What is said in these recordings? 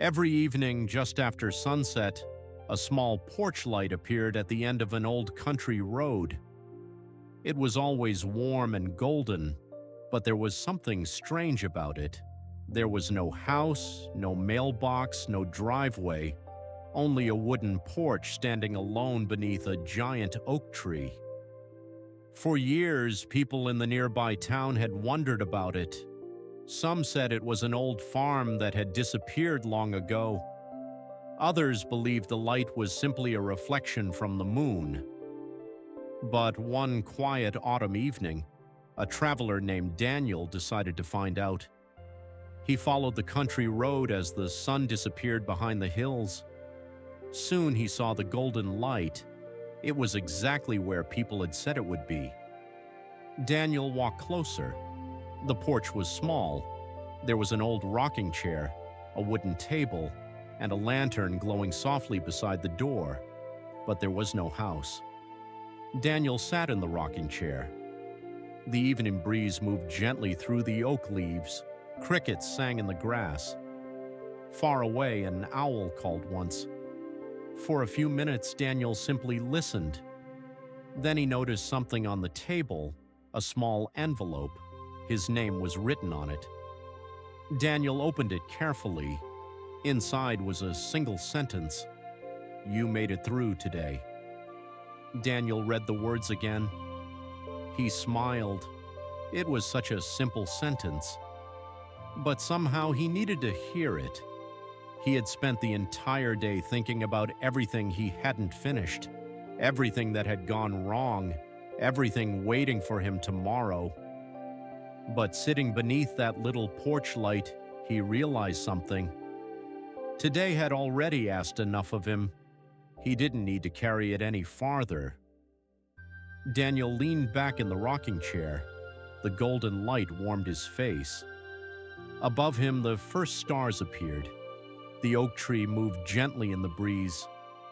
Every evening just after sunset, a small porch light appeared at the end of an old country road. It was always warm and golden, but there was something strange about it. There was no house, no mailbox, no driveway, only a wooden porch standing alone beneath a giant oak tree. For years, people in the nearby town had wondered about it. Some said it was an old farm that had disappeared long ago. Others believed the light was simply a reflection from the moon. But one quiet autumn evening, a traveler named Daniel decided to find out. He followed the country road as the sun disappeared behind the hills. Soon he saw the golden light. It was exactly where people had said it would be. Daniel walked closer. The porch was small. There was an old rocking chair, a wooden table, and a lantern glowing softly beside the door, but there was no house. Daniel sat in the rocking chair. The evening breeze moved gently through the oak leaves. Crickets sang in the grass. Far away, an owl called once. For a few minutes, Daniel simply listened. Then he noticed something on the table, a small envelope. His name was written on it. Daniel opened it carefully. Inside was a single sentence: "You made it through today." Daniel read the words again. He smiled. It was such a simple sentence. But somehow he needed to hear it. He had spent the entire day thinking about everything he hadn't finished, everything that had gone wrong, everything waiting for him tomorrow. But sitting beneath that little porch light, he realized something. Today had already asked enough of him. He didn't need to carry it any farther. Daniel leaned back in the rocking chair. The golden light warmed his face. Above him, the first stars appeared. The oak tree moved gently in the breeze,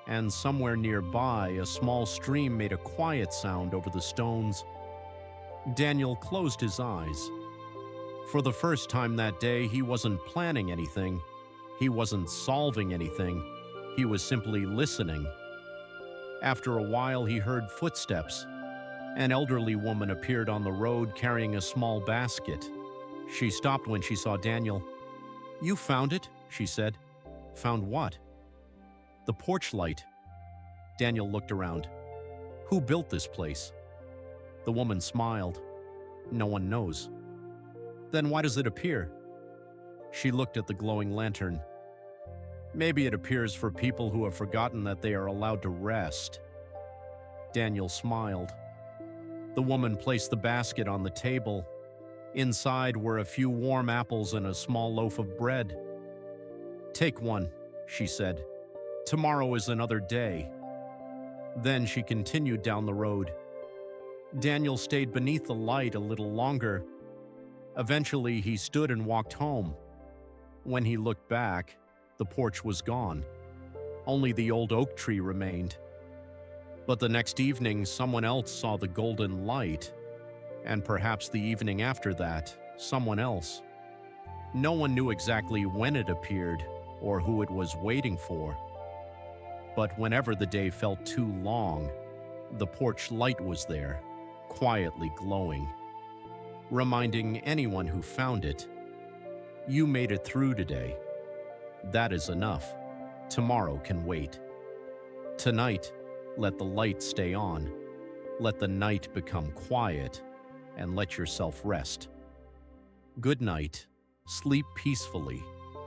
and somewhere nearby, a small stream made a quiet sound over the stones. Daniel closed his eyes. For the first time that day, he wasn't planning anything. He wasn't solving anything. He was simply listening. After a while, he heard footsteps. An elderly woman appeared on the road carrying a small basket. She stopped when she saw Daniel. "You found it?" she said. "Found what?" "The porch light." Daniel looked around. "Who built this place?" The woman smiled. "No one knows." "Then why does it appear?" She looked at the glowing lantern. "Maybe it appears for people who have forgotten that they are allowed to rest." Daniel smiled. The woman placed the basket on the table. Inside were a few warm apples and a small loaf of bread. "Take one," she said. "Tomorrow is another day." Then she continued down the road. Daniel stayed beneath the light a little longer. Eventually, he stood and walked home. When he looked back, the porch was gone. Only the old oak tree remained. But the next evening, someone else saw the golden light. And perhaps the evening after that, someone else. No one knew exactly when it appeared or who it was waiting for. But whenever the day felt too long, the porch light was there, quietly glowing, reminding anyone who found it, "You made it through today. That is enough. Tomorrow can wait. Tonight, let the light stay on. Let the night become quiet, and let yourself rest. Good night. Sleep peacefully.